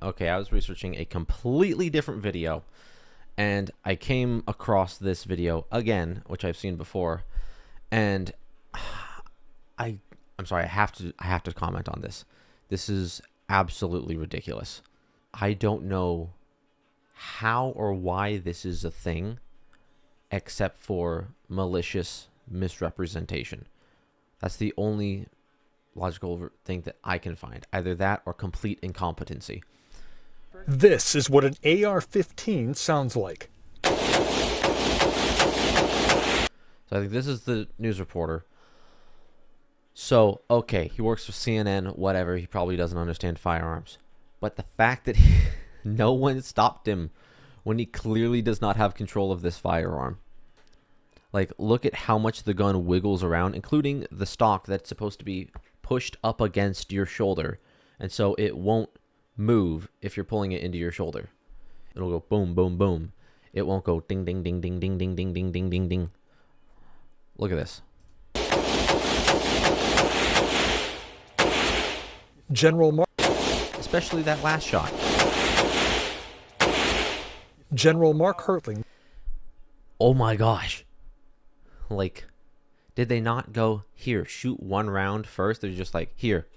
okay, I was researching a completely different video, and I came across this video again, which I've seen before, and I'm sorry, I have to comment on this. This is absolutely ridiculous. I don't know how or why this is a thing, except for malicious misrepresentation. That's the only logical thing that I can find. Either that or complete incompetency. This is what an AR-15 sounds like. So I think this is the news reporter. So, okay, he works for CNN, whatever. He probably doesn't understand firearms. But the fact that no one stopped him when he clearly does not have control of this firearm. Like, look at how much the gun wiggles around, including the stock that's supposed to be pushed up against your shoulder. And so it won't move if you're pulling it into your shoulder. It'll go boom, boom, boom. It won't go ding, ding, ding, ding, ding, ding, ding, ding, ding, ding, ding. Look at this. General Mark. Especially that last shot. General Mark Hertling. Oh my gosh. Like, did they not go, here, shoot one round first? They're just like, here,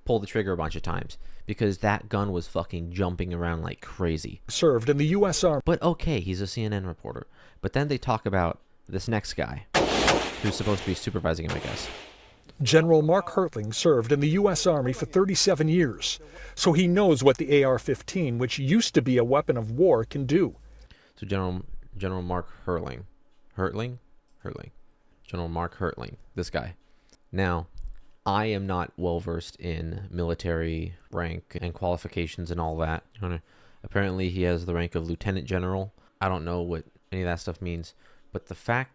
pull the trigger a bunch of times. Because that gun was fucking jumping around like crazy. Served in the U.S. Army. But okay, he's a CNN reporter. But then they talk about this next guy, who's supposed to be supervising him, I guess. General Mark Hertling served in the U.S. Army for 37 years, so he knows what the AR-15, which used to be a weapon of war, can do. So General Mark Hertling. General Mark Hertling, this guy. Now, I am not well versed in military rank and qualifications and all that. Apparently, he has the rank of lieutenant general. I don't know what any of that stuff means, but the fact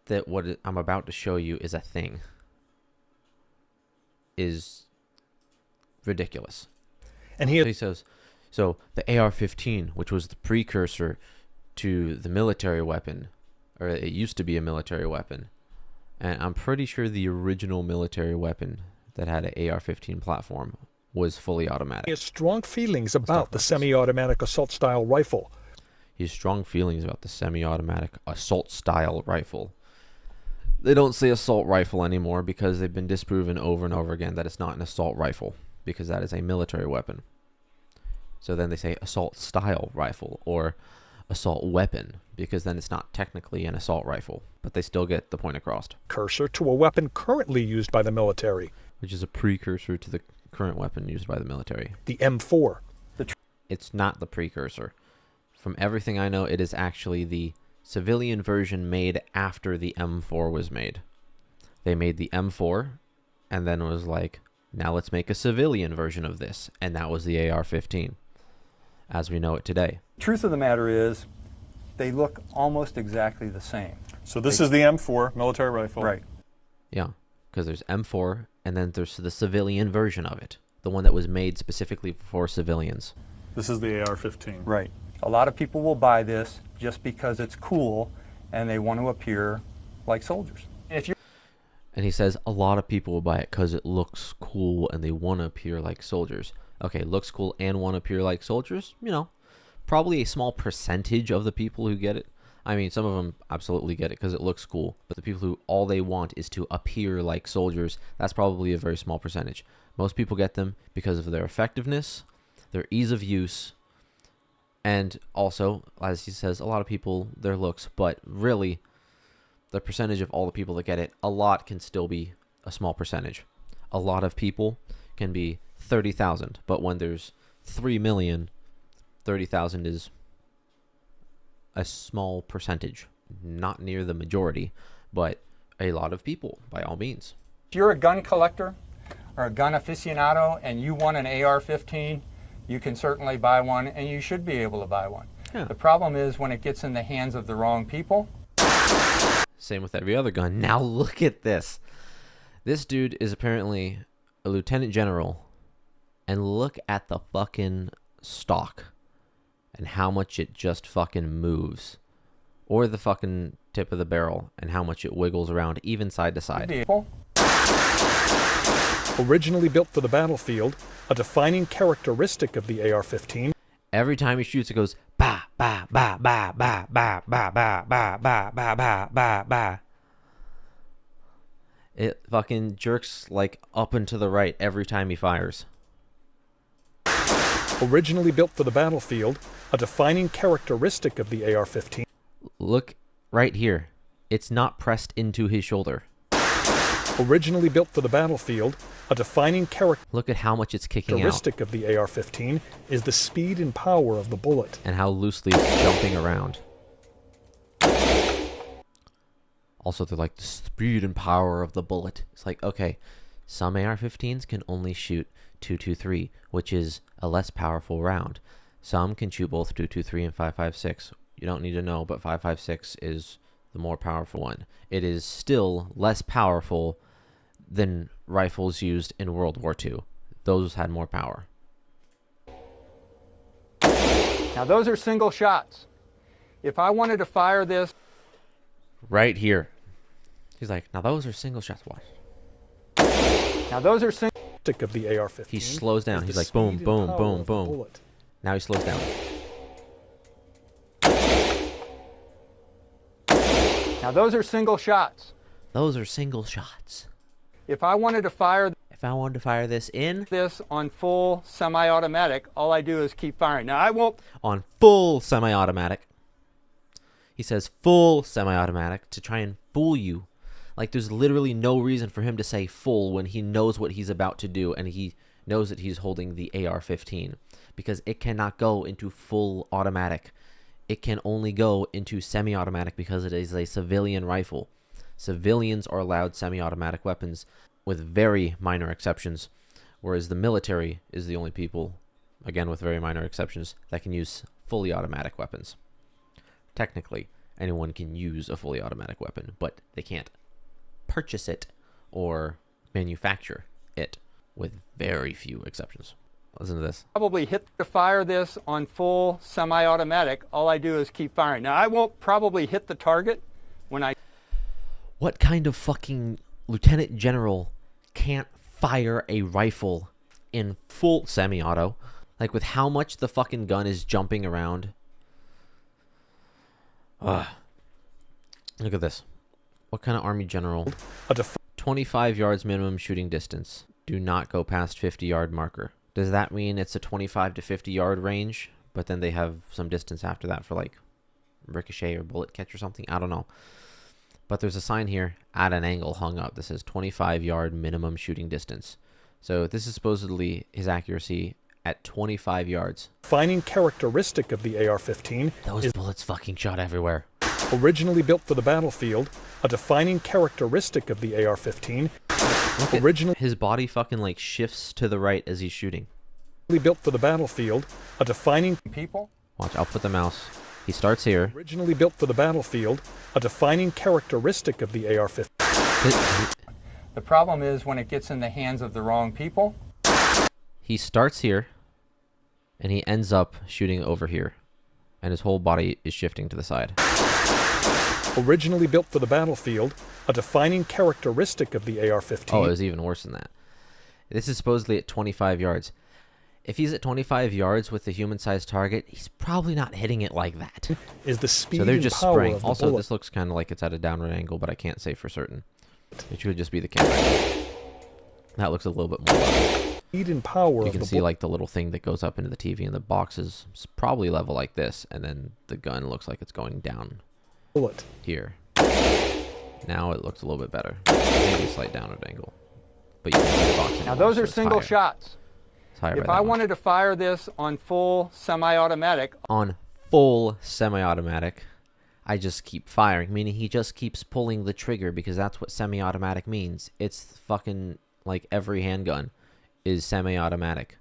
that what I'm about to show you is a thing is ridiculous. And he says, so the AR-15, which was the precursor to the military weapon, or it used to be a military weapon, and I'm pretty sure the original military weapon that had an AR-15 platform was fully automatic. He has strong feelings about the semi-automatic assault-style rifle. He has strong feelings about the semi-automatic assault-style rifle. They don't say assault rifle anymore because they've been disproven over and over again that it's not an assault rifle, because that is a military weapon. So then they say assault-style rifle or assault weapon, because then it's not technically an assault rifle, but they still get the point across. Cursor to a weapon currently used by the military. Which is a precursor to the current weapon used by the military. The M4. It's not the precursor. From everything I know, it is actually the civilian version made after the M4 was made. They made the M4 and then was like, now let's make a civilian version of this. And that was the AR-15 as we know it today. Truth of the matter is, they look almost exactly the same. So this is the M4 military rifle. Right. Yeah, because there's M4 and then there's the civilian version of it, the one that was made specifically for civilians. This is the AR-15. Right. A lot of people will buy this just because it's cool and they want to appear like soldiers. And he says a lot of people will buy it because it looks cool and they want to appear like soldiers. Okay, looks cool and want to appear like soldiers, you know, probably a small percentage of the people who get it. I mean, some of them absolutely get it because it looks cool. But the people who all they want is to appear like soldiers, that's probably a very small percentage. Most people get them because of their effectiveness, their ease of use, and also, as he says, a lot of people, their looks. But really, the percentage of all the people that get it, a lot can still be a small percentage. A lot of people can be 30,000, but when there's 3 million, 30,000 is a small percentage. Not near the majority, but a lot of people, by all means. If you're a gun collector or a gun aficionado and you want an AR-15, you can certainly buy one, and you should be able to buy one. Yeah. The problem is when it gets in the hands of the wrong people. Same with every other gun. Now look at this. This dude is apparently a lieutenant general, and look at the fucking stock and how much it just fucking moves, or the fucking tip of the barrel and how much it wiggles around even side to side. Originally built for the battlefield, a defining characteristic of the AR-15 Every time he shoots, it goes ba ba ba ba ba ba ba ba ba ba ba ba ba ba. It fucking jerks like up and to the right every time he fires. Originally built for the battlefield, a defining characteristic of the AR-15 Look right here. It's not pressed into his shoulder. Originally built for the battlefield, a defining Look at how much it's kicking out characteristic of the AR-15 is the speed and power of the bullet. and how loosely it's jumping around. Also, they're like the speed and power of the bullet. It's like, okay, some AR-15s can only shoot 223, which is a less powerful round. Some can shoot both 223 and 5.56. You don't need to know, but 5.56 is the more powerful one. It is still less powerful than rifles used in World War II. Those had more power. Now those are single shots. If I wanted to fire this Right here. He's like, now those are single shots. Watch. Now those are single Of the AR-15 He slows down. is He's the like, boom, speed and boom, power boom, of the boom. bullet. Now he slows down. Now those are single shots. Those are single shots. If I wanted to fire If I wanted to fire this in this on full semi-automatic, all I do is keep firing. Now I won't on full semi-automatic, he says full semi-automatic to try and fool you. Like there's literally no reason for him to say full when he knows what he's about to do and he knows that he's holding the AR-15 because it cannot go into full automatic. It can only go into semi-automatic because it is a civilian rifle. Civilians are allowed semi-automatic weapons with very minor exceptions, whereas the military is the only people, again with very minor exceptions, that can use fully automatic weapons. Technically, anyone can use a fully automatic weapon, but they can't purchase it or manufacture it, with very few exceptions. Listen to this. probably hit to fire this on full semi-automatic. All I do is keep firing. Now I won't probably hit the target when I What kind of fucking lieutenant general can't fire a rifle in full semi-auto? Like with how much the fucking gun is jumping around. Ugh. Look at this. What kind of army general? A def 25 yards minimum shooting distance. Do not go past 50-yard marker. Does that mean it's a 25 to 50-yard range, but then they have some distance after that for like ricochet or bullet catch or something? I don't know. But there's a sign here at an angle hung up that says 25-yard minimum shooting distance. So this is supposedly his accuracy at 25 yards. defining characteristic of the AR-15 Those is bullets fucking shot everywhere. originally built for the battlefield, a defining characteristic of the AR-15 Look at originally his body fucking like shifts to the right as he's shooting. built for the battlefield, a defining people, Watch, I'll put the mouse. He starts here. originally built for the battlefield, a defining characteristic of the AR-15 the problem is when it gets in the hands of the wrong people, He starts here, and he ends up shooting over here, and his whole body is shifting to the side. originally built for the battlefield, a defining characteristic of the AR-15 Oh, it was even worse than that. This is supposedly at 25 yards. If he's at 25 yards with the human-sized target, he's probably not hitting it like that. is the speed So they're and just power spraying. of the Also, bullet. this looks kind of like it's at a downward angle, but I can't say for certain. It could just be the camera. That looks a little bit more level. Speed and power You of can the see like the little thing that goes up into the TV, and the box is probably level like this, and then the gun looks like it's going down bullet. here. Now it looks a little bit better. Maybe a slight downward angle. But you can see the box now anymore, those so are it's single higher. shots. It's higher If by I that much. wanted to fire this on full semi-automatic, On full semi-automatic, I just keep firing, meaning he just keeps pulling the trigger because that's what semi-automatic means. It's fucking like every handgun is semi-automatic.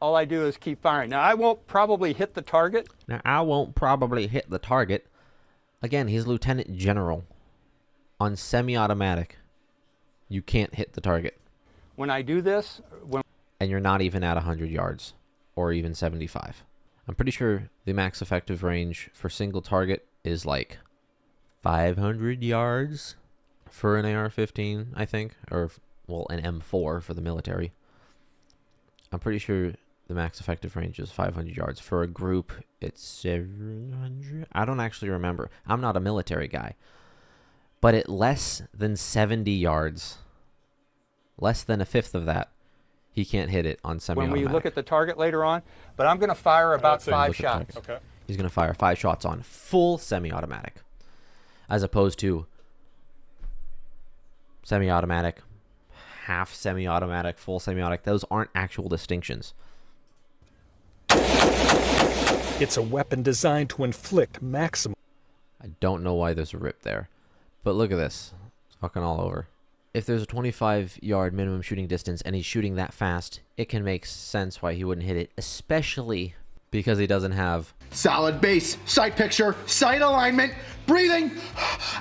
all I do is keep firing. Now I won't probably hit the target. Now, I won't probably hit the target. Again, he's lieutenant general. On semi-automatic, you can't hit the target. When I do this, when And you're not even at 100 yards or even 75. I'm pretty sure the max effective range for single target is like 500 yards for an AR-15, I think, or well, an M4 for the military. I'm pretty sure the max effective range is 500 yards. For a group, it's 700. I don't actually remember. I'm not a military guy. But at less than 70 yards, less than a fifth of that, he can't hit it on semi-automatic. When we look at the target later on, but I'm going to fire about 5 shots. Okay. He's going to fire 5 shots on full semi-automatic, as opposed to semi-automatic, half semi-automatic, full semi-automatic. Those aren't actual distinctions. It's a weapon designed to inflict maximum. I don't know why there's a rip there. But look at this. It's fucking all over. If there's a 25-yard minimum shooting distance and he's shooting that fast, it can make sense why he wouldn't hit it, especially because he doesn't have solid base, sight picture, sight alignment, breathing,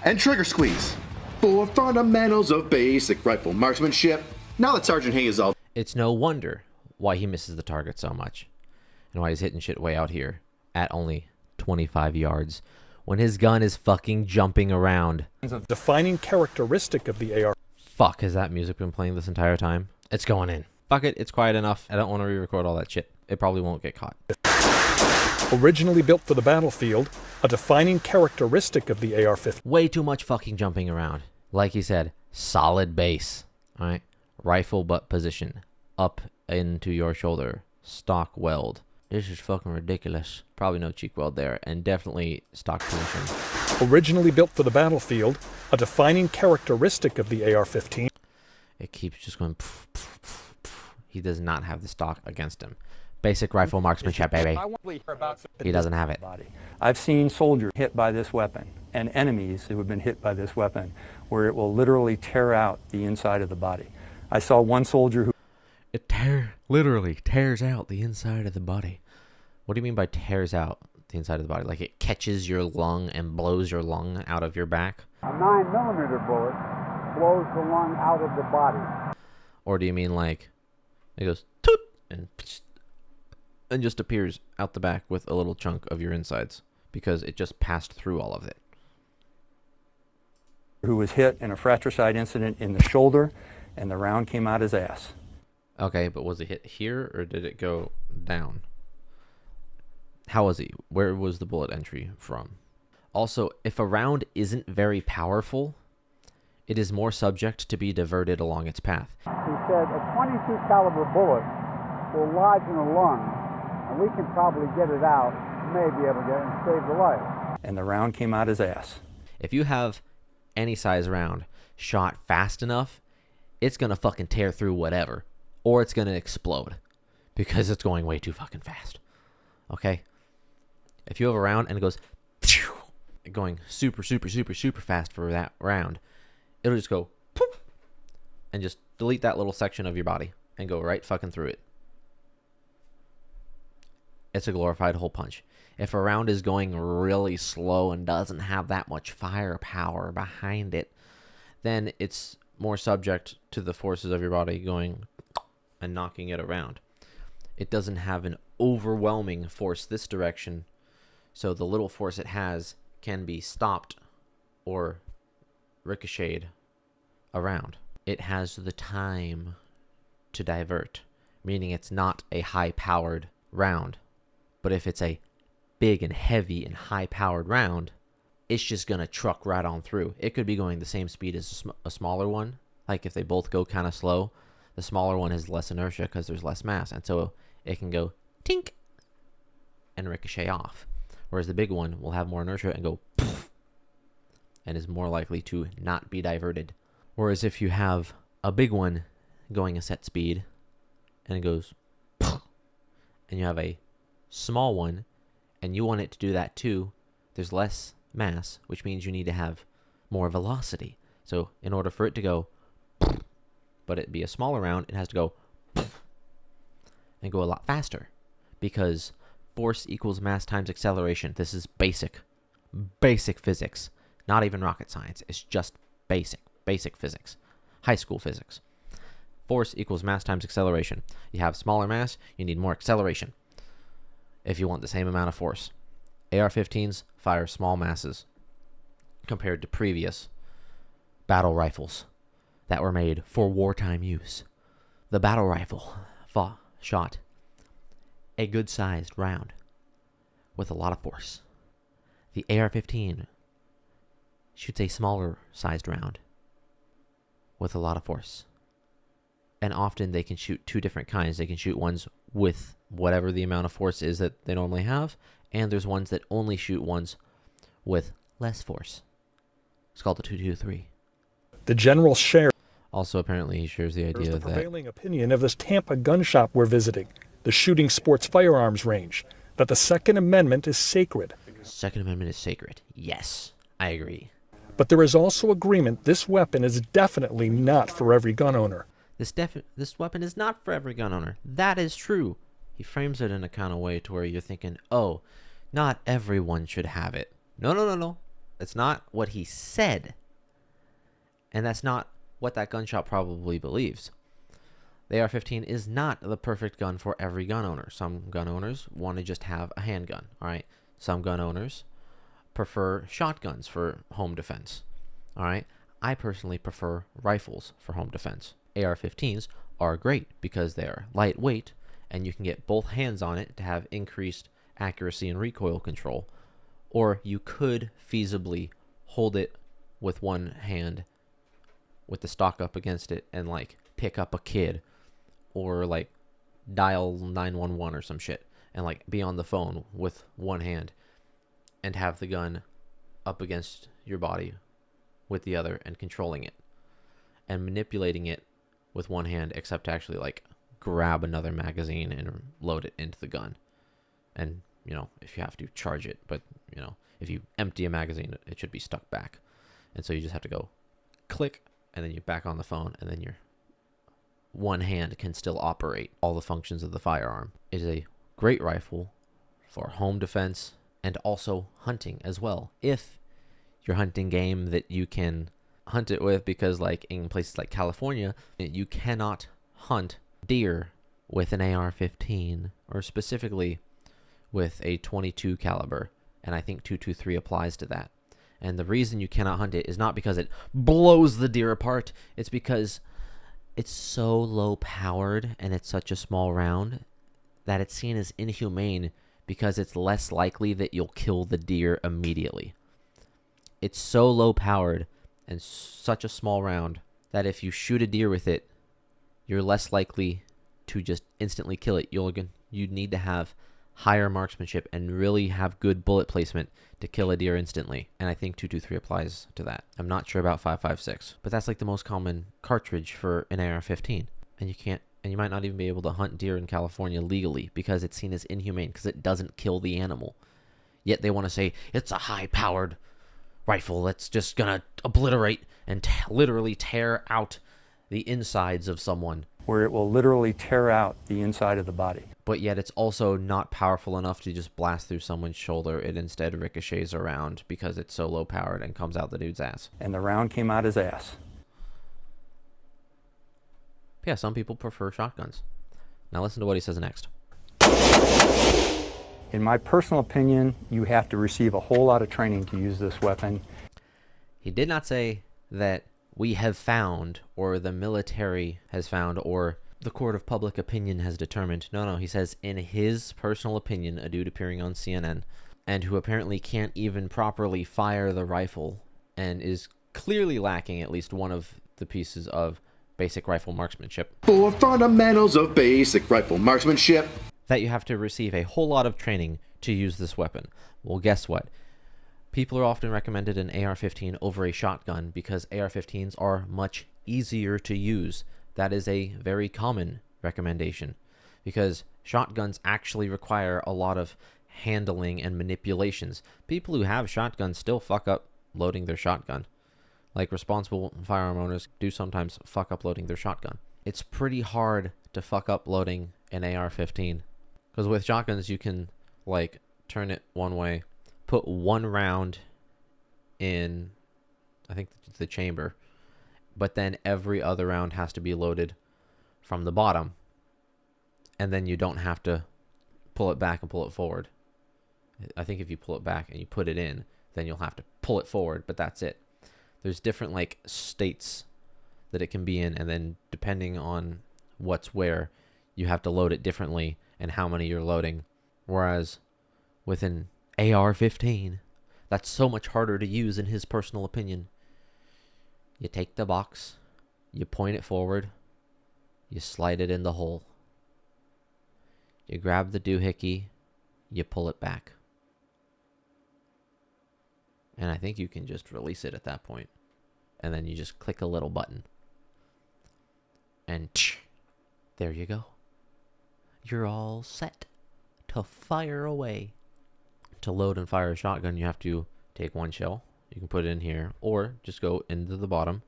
and trigger squeeze. 4 fundamentals of basic rifle marksmanship. Now that Sergeant Hay is all... It's no wonder why he misses the target so much, and why he's hitting shit way out here at only 25 yards when his gun is fucking jumping around. Defining characteristic of the AR. Fuck, has that music been playing this entire time? It's going in. Fuck it, it's quiet enough. I don't want to re-record all that shit. It probably won't get caught. Originally built for the battlefield, a defining characteristic of the AR-15. Way too much fucking jumping around. Like he said, solid base. Alright? Rifle butt position. Up into your shoulder. Stock weld. This is fucking ridiculous. Probably no cheek weld there. And definitely stock position. Originally built for the battlefield, a defining characteristic of the AR-15. It keeps just going... Poof, poof, poof, poof. He does not have the stock against him. Basic rifle marksmanship, baby. He doesn't have it. I've seen soldiers hit by this weapon and enemies who have been hit by this weapon where it will literally tear out the inside of the body. I saw one soldier who... It literally tears out the inside of the body. What do you mean by tears out the inside of the body? Like it catches your lung and blows your lung out of your back? A 9mm bullet blows the lung out of the body. Or do you mean like it goes toot and just appears out the back with a little chunk of your insides because it just passed through all of it? Who was hit in a fratricide incident in the shoulder, and the round came out his ass. Okay, but was it hit here or did it go down? How was he? Where was the bullet entry from? Also, if a round isn't very powerful, it is more subject to be diverted along its path. He said a .22 caliber bullet will lodge in a lung, and we can probably get it out, may be able to get it and save the life. And the round came out his ass. If you have any size round shot fast enough, it's gonna fucking tear through whatever. Or it's gonna explode. Because it's going way too fucking fast. Okay? If you have a round and it goes going super, super, super, super fast for that round, it'll just go poof, and just delete that little section of your body and go right fucking through it. It's a glorified hole punch. If a round is going really slow and doesn't have that much firepower behind it, then it's more subject to the forces of your body going and knocking it around. It doesn't have an overwhelming force this direction, so the little force it has can be stopped or ricocheted around. It has the time to divert, meaning it's not a high-powered round. But if it's a big and heavy and high-powered round, it's just going to truck right on through. It could be going the same speed as a smaller one. Like if they both go kind of slow, the smaller one has less inertia because there's less mass. And so it can go tink and ricochet off. Whereas the big one will have more inertia and go poof and is more likely to not be diverted. Whereas if you have a big one going a set speed and it goes poof, and you have a small one and you want it to do that too, there's less mass, which means you need to have more velocity. So in order for it to go but it be a smaller round, it has to go and go a lot faster, because force equals mass times acceleration. This is basic physics, not even rocket science. It's just basic physics, high school physics. Force equals mass times acceleration. You have smaller mass, you need more acceleration if you want the same amount of force. AR-15s fire small masses compared to previous battle rifles. that were made for wartime use. The battle rifle shot a good-sized round with a lot of force. The AR-15 shoots a smaller-sized round with a lot of force. And often they can shoot two different kinds. They can shoot ones with whatever the amount of force is that they normally have, and there's ones that only shoot ones with less force. It's called the 223. The general shares Also, apparently, he shares the idea the that prevailing opinion of this Tampa gun shop we're visiting, the Shooting Sports Firearms Range, that the Second Amendment is sacred. Second Amendment is sacred. Yes, I agree. But there is also agreement this weapon is definitely not for every gun owner. This weapon is not for every gun owner. That is true. He frames it in a kind of way to where you're thinking, oh, not everyone should have it. No. That's not what he said. And that's not what that gun shop probably believes. The AR-15 is not the perfect gun for every gun owner. Some gun owners want to just have a handgun, all right? Some gun owners prefer shotguns for home defense, all right? I personally prefer rifles for home defense. AR-15s are great because they are lightweight and you can get both hands on it to have increased accuracy and recoil control, or you could feasibly hold it with one hand with the stock up against it and like pick up a kid or like dial 911 or some shit and like be on the phone with one hand and have the gun up against your body with the other and controlling it and manipulating it with one hand, except to actually like grab another magazine and load it into the gun. And, you know, if you have to charge it, but, you know, if you empty a magazine, it should be stuck back. And so you just have to go click and then you're back on the phone, and then your one hand can still operate all the functions of the firearm. It is a great rifle for home defense and also hunting as well. If you're hunting game that you can hunt it with, because like in places like California, you cannot hunt deer with an AR-15 or specifically with a 22 caliber, and I think 223 applies to that. And the reason you cannot hunt it is not because it blows the deer apart, it's because it's so low powered and it's such a small round that it's seen as inhumane because it's less likely that you'll kill the deer immediately. It's so low powered and such a small round that if you shoot a deer with it, you're less likely to just instantly kill it. You'd need to have higher marksmanship and really have good bullet placement to kill a deer instantly. And I think 223 applies to that. I'm not sure about 5.56, but that's like the most common cartridge for an AR-15. And you might not even be able to hunt deer in California legally because it's seen as inhumane because it doesn't kill the animal. Yet they want to say it's a high-powered rifle that's just gonna obliterate and literally tear out the insides of someone. Where it will literally tear out the inside of the body. But yet it's also not powerful enough to just blast through someone's shoulder. It instead ricochets around because it's so low powered and comes out the dude's ass. And the round came out his ass. Yeah, some people prefer shotguns. Now listen to what he says next. In my personal opinion, you have to receive a whole lot of training to use this weapon. He did not say that we have found, or the military has found, or the court of public opinion has determined. No, he says in his personal opinion, a dude appearing on CNN, and who apparently can't even properly fire the rifle, and is clearly lacking at least one of the pieces of basic rifle marksmanship. 4 fundamentals of basic rifle marksmanship. That you have to receive a whole lot of training to use this weapon. Well, guess what? People are often recommended an AR-15 over a shotgun because AR-15s are much easier to use. That is a very common recommendation because shotguns actually require a lot of handling and manipulations. People who have shotguns still fuck up loading their shotgun. Like responsible firearm owners do sometimes fuck up loading their shotgun. It's pretty hard to fuck up loading an AR-15 because with shotguns you can like turn it one way, put one round in, I think, the chamber, but then every other round has to be loaded from the bottom, and then you don't have to pull it back and pull it forward. I think if you pull it back and you put it in, then you'll have to pull it forward, but that's it. There's different like states that it can be in, and then depending on what's where, you have to load it differently and how many you're loading. Whereas with an AR-15, that's so much harder to use in his personal opinion. You take the box, you point it forward, you slide it in the hole. You grab the doohickey, you pull it back. And I think you can just release it at that point. And then you just click a little button. And there you go. You're all set to fire away. To load and fire a shotgun, you have to take one shell. You can put it in here, or just go into the bottom,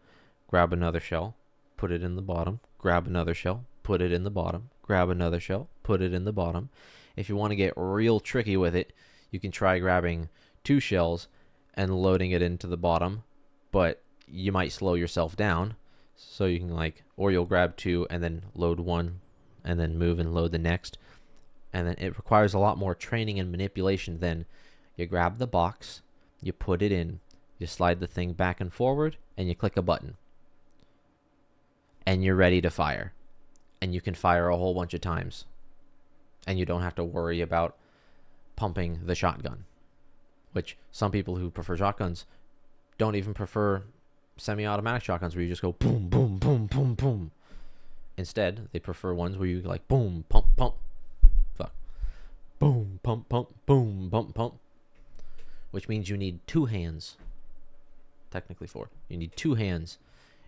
grab another shell, put it in the bottom, grab another shell, put it in the bottom, grab another shell, put it in the bottom. If you want to get real tricky with it, you can try grabbing 2 shells and loading it into the bottom, but you might slow yourself down. So you can or you'll grab 2 and then load 1 and then move and load the next. And then it requires a lot more training and manipulation than you grab the box, you put it in, you slide the thing back and forward, and you click a button. And you're ready to fire. And you can fire a whole bunch of times. And you don't have to worry about pumping the shotgun. Which some people who prefer shotguns don't even prefer semi-automatic shotguns where you just go boom, boom, boom, boom, boom. Instead, they prefer ones where you boom, pump, pump. Fuck. Boom, pump, pump, boom, pump, pump. Which means you need 2 hands. Technically 4. You need 2 hands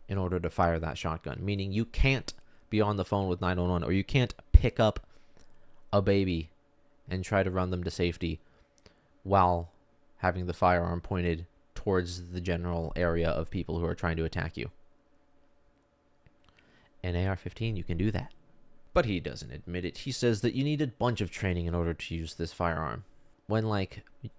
in order to fire that shotgun. Meaning you can't be on the phone with 911, or you can't pick up a baby and try to run them to safety while having the firearm pointed towards the general area of people who are trying to attack you. An AR-15, you can do that. But he doesn't admit it. He says that you need a bunch of training in order to use this firearm. When,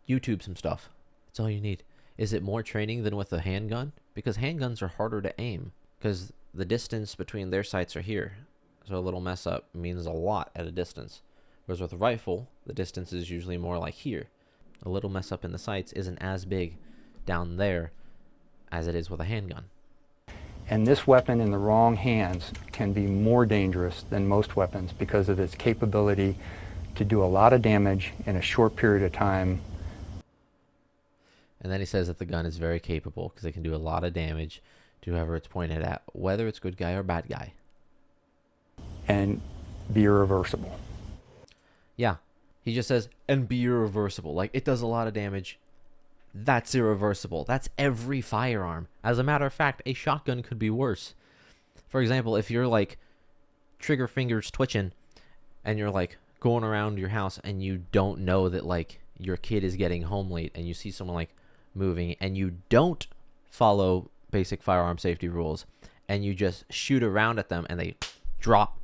YouTube some stuff. That's all you need. Is it more training than with a handgun? Because handguns are harder to aim. Because the distance between their sights are here. So a little mess up means a lot at a distance. Whereas with a rifle, the distance is usually more like here. A little mess up in the sights isn't as big down there as it is with a handgun. And this weapon in the wrong hands can be more dangerous than most weapons because of its capability to do a lot of damage in a short period of time. And then he says that the gun is very capable because it can do a lot of damage to whoever it's pointed at, whether it's good guy or bad guy. And be irreversible. Yeah. He just says, and be irreversible. It does a lot of damage. That's irreversible. That's every firearm. As a matter of fact, a shotgun could be worse. For example, if you're trigger fingers twitching and you're going around your house and you don't know that your kid is getting home late and you see someone moving and you don't follow basic firearm safety rules and you just shoot around at them and they drop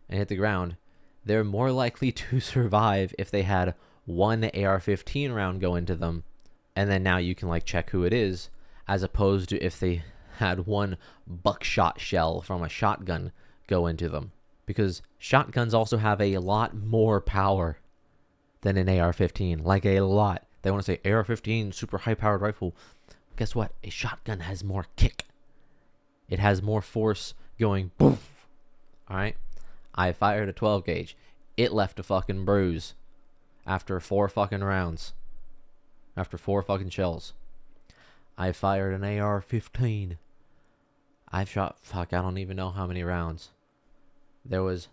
and hit the ground, they're more likely to survive if they had one AR-15 round go into them. And then now you can check who it is, as opposed to if they had one buckshot shell from a shotgun go into them. Because shotguns also have a lot more power than an AR-15. A lot. They want to say AR-15, super high-powered rifle. Guess what? A shotgun has more kick. It has more force going poof. Alright? I fired a 12 gauge. It left a fucking bruise after 4 fucking rounds. After 4 fucking shells. I fired an AR-15. I've shot, I don't even know how many rounds. There was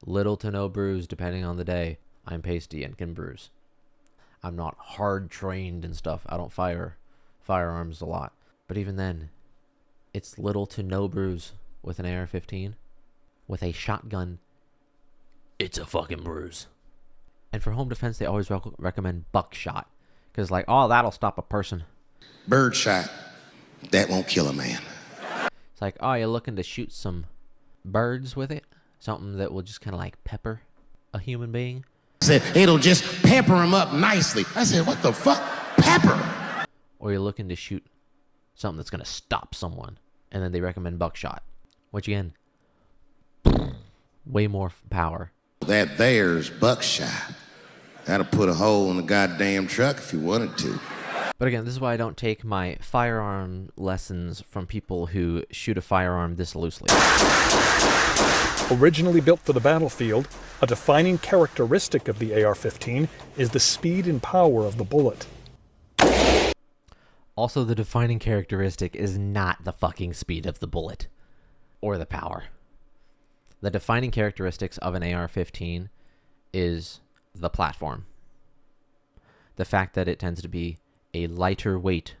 little to no bruise depending on the day. I'm pasty and can bruise. I'm not hard trained and stuff. I don't fire firearms a lot. But even then, it's little to no bruise with an AR-15. With a shotgun, it's a fucking bruise. And for home defense, they always recommend buckshot. Because that'll stop a person. Birdshot, that won't kill a man. It's you're looking to shoot some birds with it? Something that will just kind of pepper a human being? I said, it'll just pepper him up nicely. I said, what the fuck? Pepper? Or you're looking to shoot something that's going to stop someone. And then they recommend buckshot. Which again, way more power. That there's buckshot. That'll put a hole in the goddamn truck if you wanted to. But again, this is why I don't take my firearm lessons from people who shoot a firearm this loosely. Originally built for the battlefield, a defining characteristic of the AR-15 is the speed and power of the bullet. Also, the defining characteristic is not the fucking speed of the bullet. Or the power. The defining characteristics of an AR-15 is the platform. The fact that it tends to be a lighter weight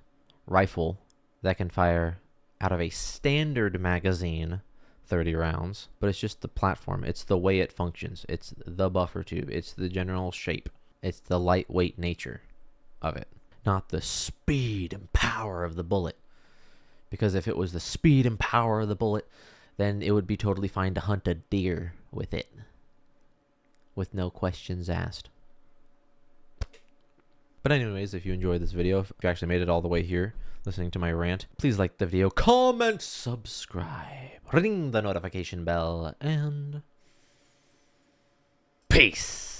rifle that can fire out of a standard magazine 30 rounds, but it's just the platform. It's the way it functions. It's the buffer tube. It's the general shape. It's the lightweight nature of it, not the speed and power of the bullet. Because if it was the speed and power of the bullet, then it would be totally fine to hunt a deer with it, with no questions asked. But anyways, if you enjoyed this video, if you actually made it all the way here, listening to my rant, please like the video, comment, subscribe, ring the notification bell, and peace.